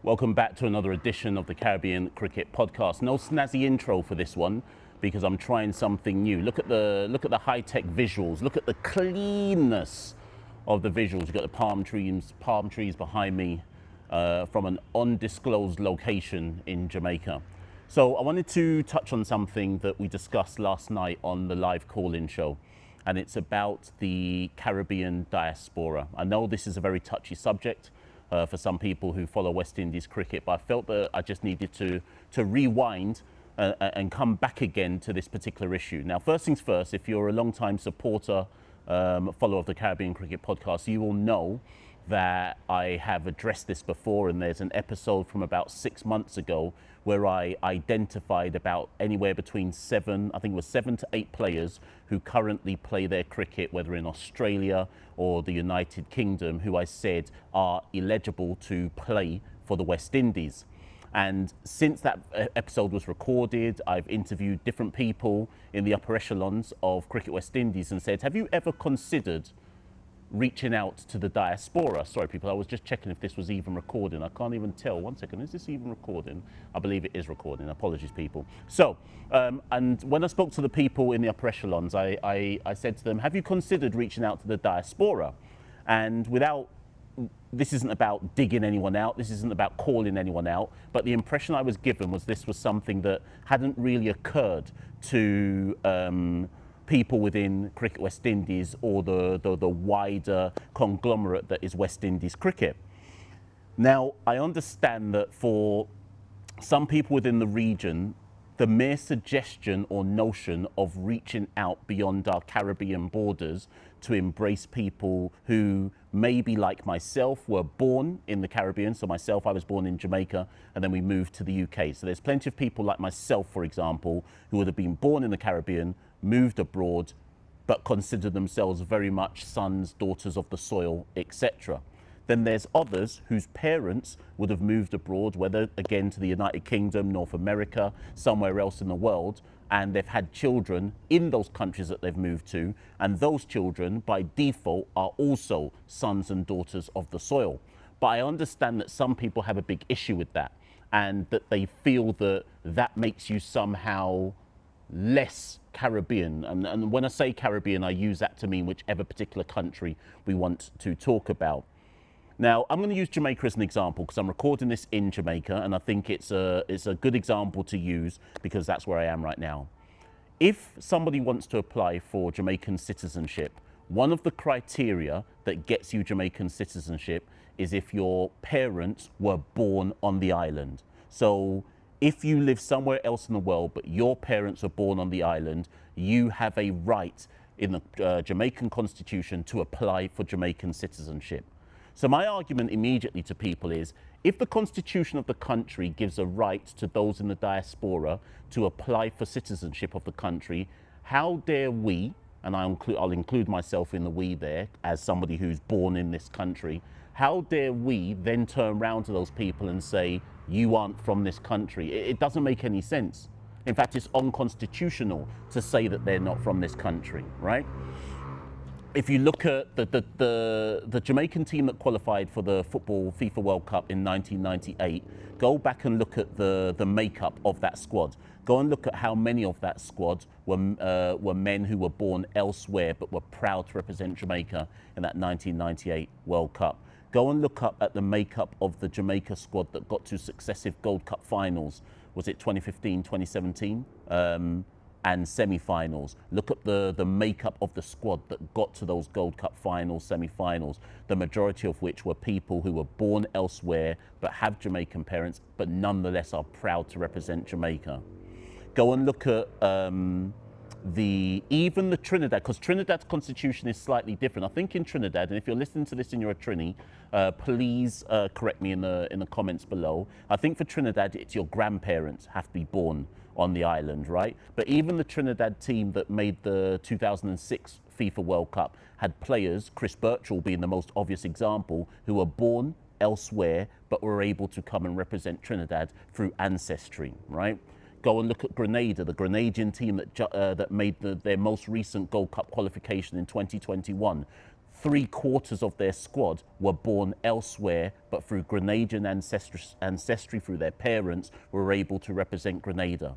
Welcome back to another edition of the Caribbean Cricket Podcast. No snazzy intro for this one because I'm trying something new. Look at the high-tech visuals. Look at the cleanness of the visuals. You've got the palm trees behind me from an undisclosed location in Jamaica. So I wanted to touch on something that we discussed last night on the live call-in show, and it's about the Caribbean diaspora. I know this is a very touchy subject for some people who follow West Indies cricket, but I felt that I just needed to rewind and come back again to this particular issue. Now, first things first, if you're a long-time supporter, follower of the Caribbean Cricket Podcast, you will know that I have addressed this before, and there's an episode from about 6 months ago where I identified about anywhere between seven to eight players who currently play their cricket, whether in Australia or the United Kingdom, who I said are eligible to play for the West Indies. And since that episode was recorded, I've interviewed different people in the upper echelons of Cricket West Indies and said, have you ever considered reaching out to the diaspora? Sorry, people, I was just checking if this was even recording. I can't even tell. 1 second, is this even recording? I believe it is recording. Apologies, people. So, and when I spoke to the people in the upper echelons, I said to them, have you considered reaching out to the diaspora? And this isn't about digging anyone out, this isn't about calling anyone out, but the impression I was given was this was something that hadn't really occurred to people within Cricket West Indies or the wider conglomerate that is West Indies cricket. Now, I understand that for some people within the region, the mere suggestion or notion of reaching out beyond our Caribbean borders to embrace people who maybe, like myself, were born in the Caribbean. So myself, I was born in Jamaica, and then we moved to the UK. So there's plenty of people like myself, for example, who would have been born in the Caribbean, moved abroad, but consider themselves very much sons, daughters of the soil, etc. Then there's others whose parents would have moved abroad, whether again to the United Kingdom, North America, somewhere else in the world, and they've had children in those countries that they've moved to, and those children by default are also sons and daughters of the soil. But I understand that some people have a big issue with that, and that they feel that that makes you somehow less Caribbean. And when I say Caribbean, I use that to mean whichever particular country we want to talk about. Now, I'm going to use Jamaica as an example because I'm recording this in Jamaica, and I think it's a good example to use because that's where I am right now. If somebody wants to apply for Jamaican citizenship, one of the criteria that gets you Jamaican citizenship is if your parents were born on the island. So if you live somewhere else in the world, but your parents were born on the island, you have a right in the Jamaican constitution to apply for Jamaican citizenship. So my argument immediately to people is, if the constitution of the country gives a right to those in the diaspora to apply for citizenship of the country, how dare we, and I'll include myself in the we there as somebody who's born in this country, how dare we then turn around to those people and say, you aren't from this country? It doesn't make any sense. In fact, it's unconstitutional to say that they're not from this country, right? If you look at the Jamaican team that qualified for the football FIFA World Cup in 1998, go back and look at the makeup of that squad. Go and look at how many of that squad were men who were born elsewhere but were proud to represent Jamaica in that 1998 World Cup. Go and look up at the makeup of the Jamaica squad that got to successive Gold Cup finals. Was it 2015, 2017? And semi-finals. Look at the makeup of the squad that got to those Gold Cup finals, semi-finals, the majority of which were people who were born elsewhere but have Jamaican parents but nonetheless are proud to represent Jamaica. Go and look at even the Trinidad, because Trinidad's constitution is slightly different. I think in Trinidad, and if you're listening to this and you're a Trini, please correct me in the comments below. I think for Trinidad, it's your grandparents have to be born on the island, right? But even the Trinidad team that made the 2006 FIFA World Cup had players, Chris Birchall being the most obvious example, who were born elsewhere but were able to come and represent Trinidad through ancestry, right? Go and look at Grenada, the Grenadian team that made their most recent Gold Cup qualification in 2021. 3/4 of their squad were born elsewhere, but through Grenadian ancestry, through their parents, were able to represent Grenada.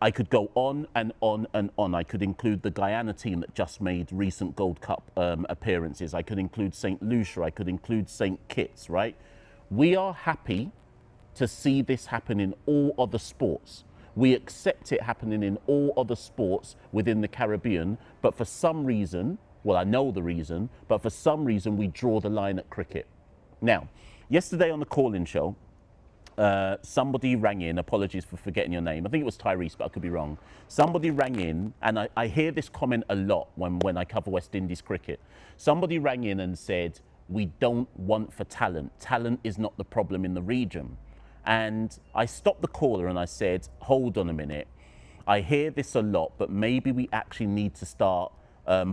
I could go on and on and on. I could include the Guyana team that just made recent Gold Cup appearances. I could include St. Lucia. I could include St. Kitts, right? We are happy to see this happen in all other sports. We accept it happening in all other sports within the Caribbean, but for some reason, well, I know the reason, but for some reason we draw the line at cricket. Now, yesterday on the call-in show, somebody rang in, apologies for forgetting your name, I think it was Tyrese, but I could be wrong. Somebody rang in, and I hear this comment a lot when I cover West Indies cricket. Somebody rang in and said, we don't want for talent. Talent is not the problem in the region. And I stopped the caller and I said, hold on a minute. I hear this a lot, but maybe we actually need to start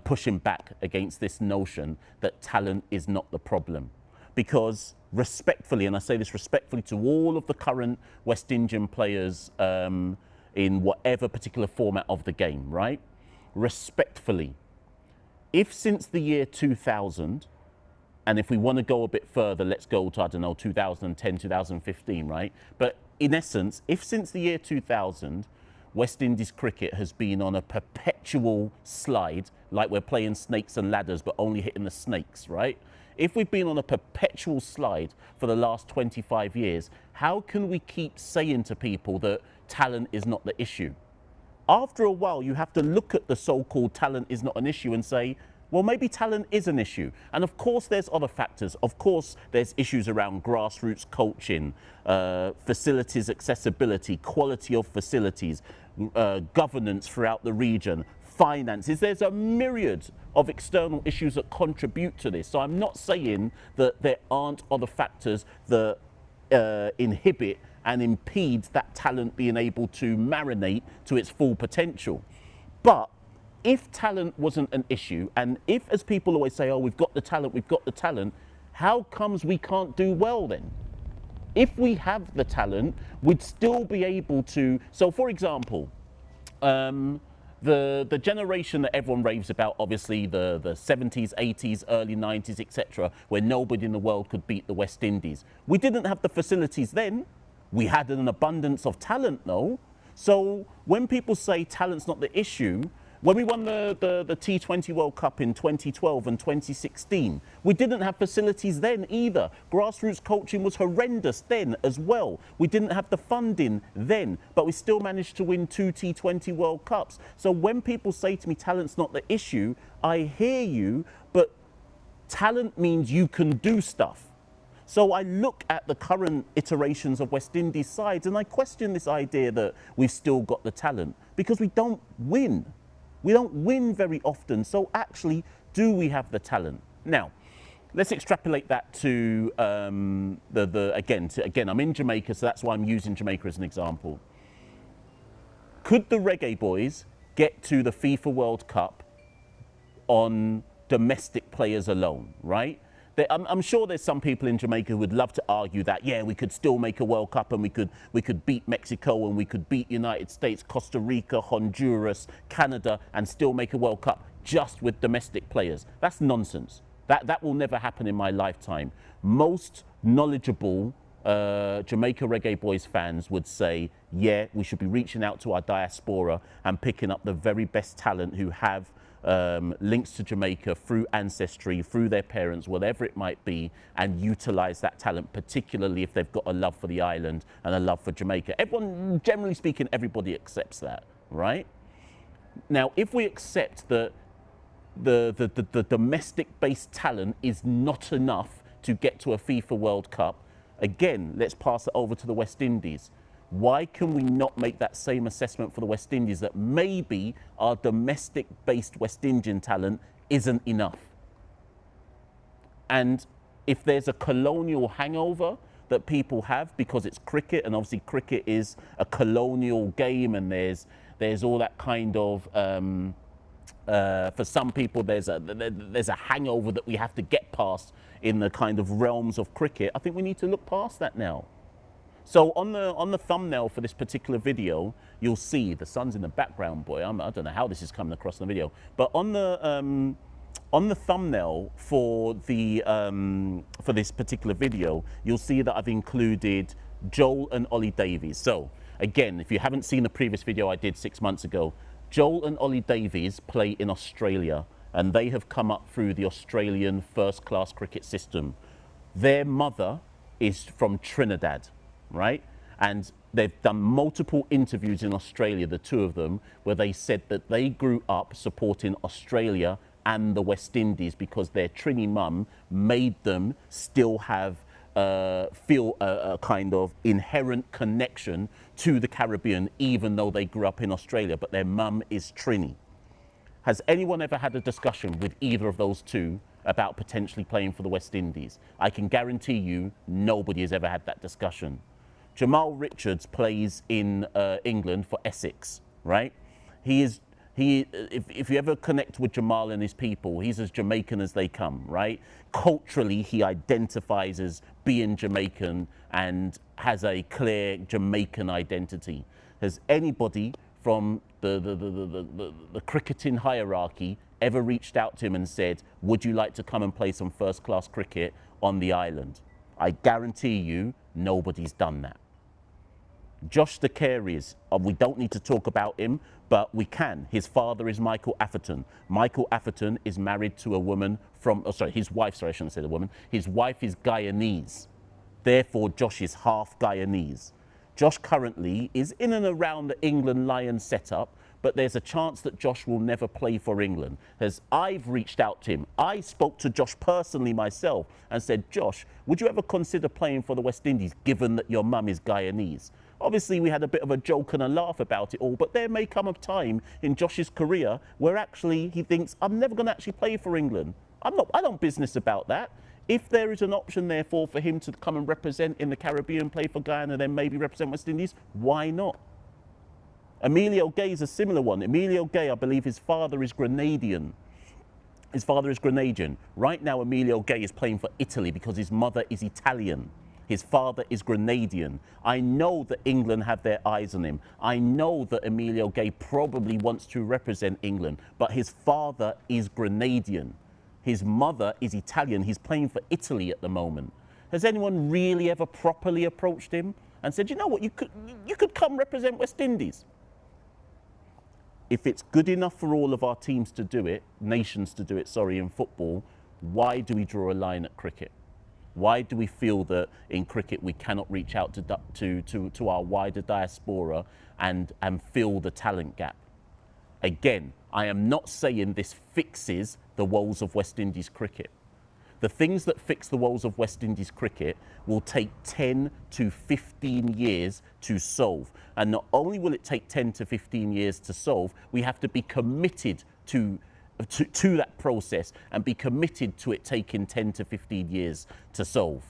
pushing back against this notion that talent is not the problem. Because respectfully, and I say this respectfully to all of the current West Indian players in whatever particular format of the game, right? Respectfully, if since the year 2000, and if we want to go a bit further, let's go to, I don't know, 2010, 2015, right? But in essence, if since the year 2000, West Indies cricket has been on a perpetual slide, like we're playing snakes and ladders, but only hitting the snakes, right? If we've been on a perpetual slide for the last 25 years, how can we keep saying to people that talent is not the issue? After a while, you have to look at the so-called talent is not an issue and say, well, maybe talent is an issue. And of course, there's other factors. Of course, there's issues around grassroots coaching, facilities accessibility, quality of facilities, governance throughout the region, finances. There's a myriad of external issues that contribute to this. So I'm not saying that there aren't other factors that inhibit and impede that talent being able to marinate to its full potential. But if talent wasn't an issue, and if, as people always say, oh, we've got the talent, how comes we can't do well then? If we have the talent, we'd still be able to. So for example, the generation that everyone raves about, obviously the 70s, 80s, early 90s, etc., where nobody in the world could beat the West Indies. We didn't have the facilities then. We had an abundance of talent though. So when people say talent's not the issue, when we won the T20 World Cup in 2012 and 2016, we didn't have facilities then either. Grassroots coaching was horrendous then as well. We didn't have the funding then, but we still managed to win 2 T20 World Cups. So when people say to me, talent's not the issue, I hear you, but talent means you can do stuff. So I look at the current iterations of West Indies sides and I question this idea that we've still got the talent because we don't win. We don't win very often, so actually, do we have the talent? Now, let's extrapolate that to again, I'm in Jamaica, so that's why I'm using Jamaica as an example. Could the Reggae Boys get to the FIFA World Cup on domestic players alone, right? I'm sure there's some people in Jamaica who would love to argue that, yeah, we could still make a World Cup and we could beat Mexico and we could beat United States, Costa Rica, Honduras, Canada, and still make a World Cup just with domestic players. That's nonsense. That will never happen in my lifetime. Most knowledgeable Jamaica Reggae Boys fans would say, yeah, we should be reaching out to our diaspora and picking up the very best talent who have links to Jamaica through ancestry, through their parents, whatever it might be, and utilize that talent, particularly if they've got a love for the island and a love for Jamaica. Everyone, generally speaking, everybody accepts that, right? Now, if we accept that the domestic-based talent is not enough to get to a FIFA World Cup, again, let's pass it over to the West Indies. Why can we not make that same assessment for the West Indies that maybe our domestic-based West Indian talent isn't enough? And if there's a colonial hangover that people have because it's cricket, and obviously cricket is a colonial game, and there's all that kind of for some people there's a hangover that we have to get past in the kind of realms of cricket. I think we need to look past that now. So on the thumbnail for this particular video, you'll see the sun's in the background, boy. I don't know how this is coming across in the video, but on the On the thumbnail for this particular video, you'll see that I've included Joel and Ollie Davies. So again, if you haven't seen the previous video I did 6 months ago, Joel and Ollie Davies play in Australia, and they have come up through the Australian first-class cricket system. Their mother is from Trinidad, right? And they've done multiple interviews in Australia, the two of them, where they said that they grew up supporting Australia and the West Indies because their Trini mum made them still have feel a kind of inherent connection to the Caribbean, even though they grew up in Australia, but their mum is Trini. Has anyone ever had a discussion with either of those two about potentially playing for the West Indies? I can guarantee you nobody has ever had that discussion. Jamal Richards plays in England for Essex, right? If you ever connect with Jamal and his people, he's as Jamaican as they come, right? Culturally, he identifies as being Jamaican and has a clear Jamaican identity. Has anybody from the cricketing hierarchy ever reached out to him and said, would you like to come and play some first-class cricket on the island? I guarantee you, nobody's done that. Josh the Careys, we don't need to talk about him, but we can. His father is Michael Atherton. Michael Atherton is married to a woman from, his wife, I shouldn't say the woman. His wife is Guyanese. Therefore, Josh is half Guyanese. Josh currently is in and around the England Lions setup, but there's a chance that Josh will never play for England. As I've reached out to him, I spoke to Josh personally myself and said, Josh, would you ever consider playing for the West Indies, given that your mum is Guyanese? Obviously, we had a bit of a joke and a laugh about it all, but there may come a time in Josh's career where actually he thinks, I'm never going to actually play for England. I don't business about that. If there is an option, therefore, for him to come and represent in the Caribbean, play for Guyana, then maybe represent West Indies, why not? Emilio Gay is a similar one. Emilio Gay, I believe his father is Grenadian. His father is Grenadian. Right now, Emilio Gay is playing for Italy because his mother is Italian. His father is Grenadian. I know that England have their eyes on him. I know that Emilio Gay probably wants to represent England, but his father is Grenadian. His mother is Italian. He's playing for Italy at the moment. Has anyone really ever properly approached him and said, you know what, you could come represent West Indies? If it's good enough for all of our teams to do it, nations to do it, in football, why do we draw a line at cricket? Why do we feel that in cricket we cannot reach out to our wider diaspora and fill the talent gap? Again, I am not saying this fixes the woes of West Indies cricket. The things that fix the woes of West Indies cricket will take 10 to 15 years to solve. And not only will it take 10 to 15 years to solve, we have to be committed to that process and be committed to it taking 10 to 15 years to solve.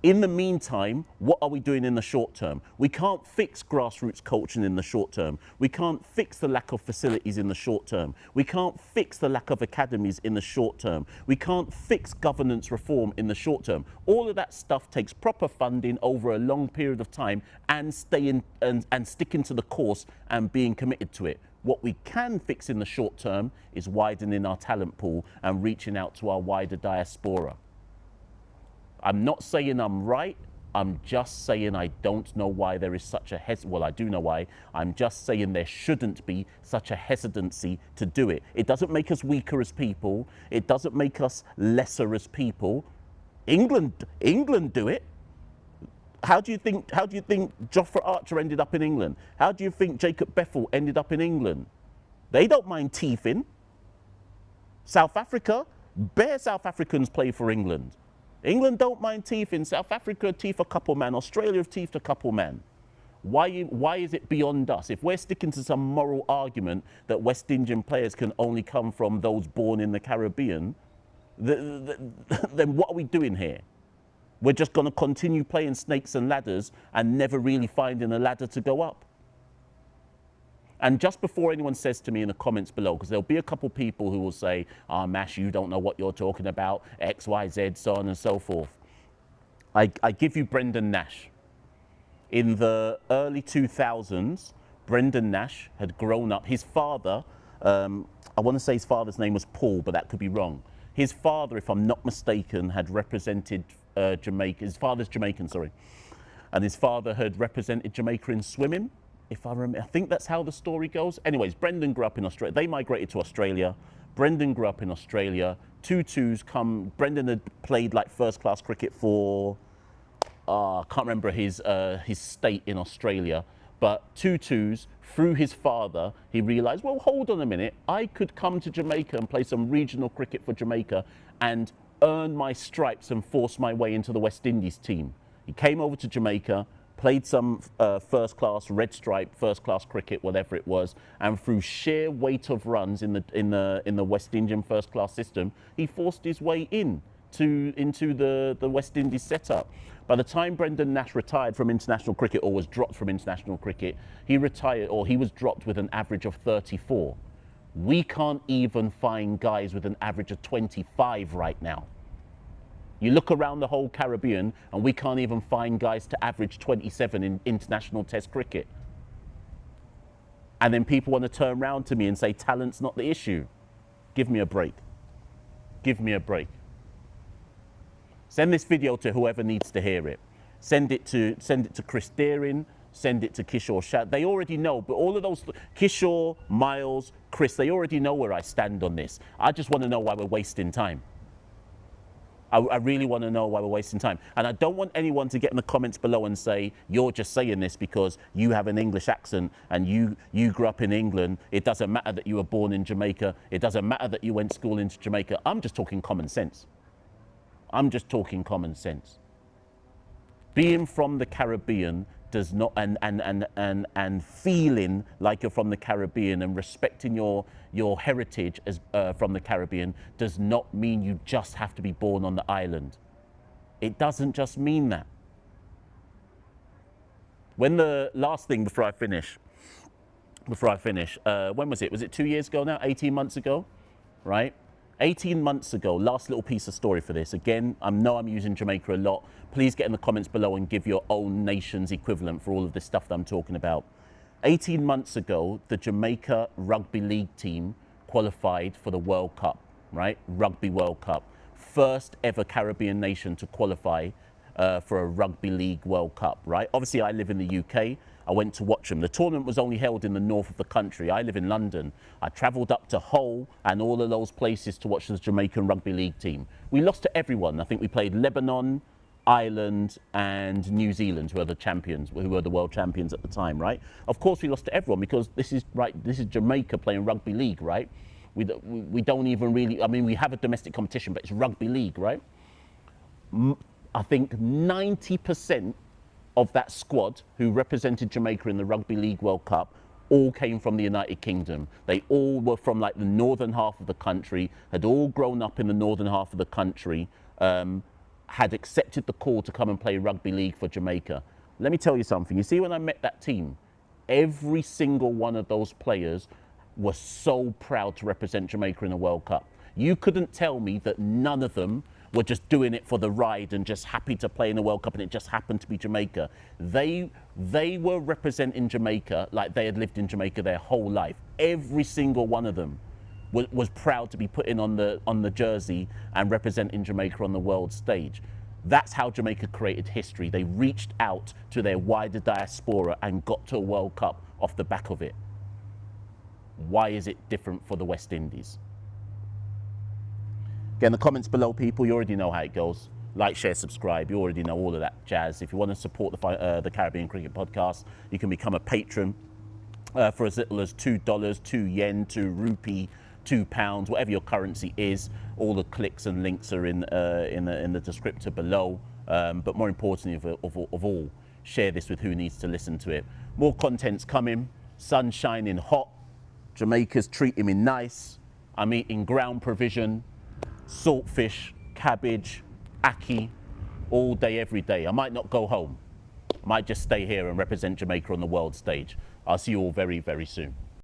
In the meantime, what are we doing in the short term? We can't fix grassroots coaching in the short term. We can't fix the lack of facilities in the short term. We can't fix the lack of academies in the short term. We can't fix governance reform in the short term. All of that stuff takes proper funding over a long period of time and sticking to the course and being committed to it. What we can fix in the short term is widening our talent pool and reaching out to our wider diaspora. I'm not saying I'm right. I'm just saying I don't know why there is such a well, I do know why. I'm just saying there shouldn't be such a hesitancy to do it. It doesn't make us weaker as people. It doesn't make us lesser as people. England do it. How do you think Jofra Archer ended up in England? How do you think Jacob Bethel ended up in England? They don't mind teething. South Africa, bare South Africans play for England. England don't mind teething. South Africa teeth a couple man. Australia have teethed a couple man. Why is it beyond us? If we're sticking to some moral argument that West Indian players can only come from those born in the Caribbean, then what are we doing here? We're just going to continue playing snakes and ladders and never really finding a ladder to go up. And just before anyone says to me in the comments below, because there'll be a couple people who will say, Mash, you don't know what you're talking about, X, Y, Z, so on and so forth. I give you Brendan Nash. In the early 2000s, Brendan Nash had grown up. His father I want to say his father's name was Paul, but that could be wrong. His father, if I'm not mistaken, had represented Jamaica. His father's Jamaican, sorry. And his father had represented Jamaica in swimming, if I remember. I think that's how the story goes. Anyways, Brendan grew up in Australia. They migrated to Australia. Brendan grew up in Australia. Tutus come. Brendan had played like first-class cricket for, I can't remember his state in Australia. But Tutus, through his father, he realised, well, hold on a minute. I could come to Jamaica and play some regional cricket for Jamaica and earn my stripes and force my way into the West Indies team. He came over to Jamaica, played some first-class red stripe, first-class cricket, whatever it was, and through sheer weight of runs in the West Indian first-class system, he forced his way into the West Indies setup. By the time Brendan Nash retired from international cricket, or was dropped from international cricket, he retired, or he was dropped with an average of 34. We can't even find guys with an average of 25 right now. You look around the whole Caribbean and we can't even find guys to average 27 in international test cricket. And then people want to turn around to me and say talent's not the issue. Give me a break. Give me a break. Send this video to whoever needs to hear it. Send it to Chris Deering, send it to Kishore Shah. They already know, but all of those, Kishore, Miles, Chris, they already know where I stand on this. I just want to know why we're wasting time. I really want to know why we're wasting time. And I don't want anyone to get in the comments below and say, you're just saying this because you have an English accent and you grew up in England. It doesn't matter that you were born in Jamaica. It doesn't matter that you went to school into Jamaica. I'm just talking common sense. I'm just talking common sense. Being from the Caribbean does not, and feeling like you're from the Caribbean and respecting your heritage as from the Caribbean does not mean you just have to be born on the island. It doesn't just mean that. When the last thing before I finish, when was it? Was it 2 years ago now? 18 months ago, right? 18 months ago, last little piece of story for this. Again, I know I'm using Jamaica a lot. Please get in the comments below and give your own nation's equivalent for all of this stuff that I'm talking about. 18 months ago, the Jamaica Rugby League team qualified for the World Cup, right? Rugby World Cup. First ever Caribbean nation to qualify for a Rugby League World Cup, right? Obviously, I live in the UK. I went to watch them. The tournament was only held in the north of the country. I live in London. I travelled up to Hull and all of those places to watch the Jamaican Rugby League team. We lost to everyone. I think we played Lebanon, Ireland and New Zealand, who are the champions, who were the world champions at the time, right? Of course we lost to everyone because this is Jamaica playing rugby league, right? We don't even really, I mean, we have a domestic competition, but it's rugby league, right? I think 90% of that squad who represented Jamaica in the Rugby League World Cup all came from the United Kingdom. They all were from like the northern half of the country, had all grown up in the northern half of the country, had accepted the call to come and play rugby league for Jamaica. Let me tell you something. You see, when I met that team, every single one of those players was so proud to represent Jamaica in the World Cup. You couldn't tell me that none of them were just doing it for the ride and just happy to play in the World Cup and it just happened to be Jamaica. They were representing Jamaica like they had lived in Jamaica their whole life. Every single one of them was proud to be putting on the jersey and representing Jamaica on the world stage. That's how Jamaica created history. They reached out to their wider diaspora and got to a World Cup off the back of it. Why is it different for the West Indies? Again, the comments below, people, you already know how it goes. Like, share, subscribe. You already know all of that jazz. If you want to support the Caribbean Cricket Podcast, you can become a patron for as little as $2, 2 yen, 2 rupee, £2, whatever your currency is. All the clicks and links are in the descriptor below. But more importantly of all, share this with who needs to listen to it. More content's coming. Sun shining hot. Jamaica's treating me nice. I'm eating ground provision, saltfish, cabbage, ackee, all day, every day. I might not go home. I might just stay here and represent Jamaica on the world stage. I'll see you all very, very soon.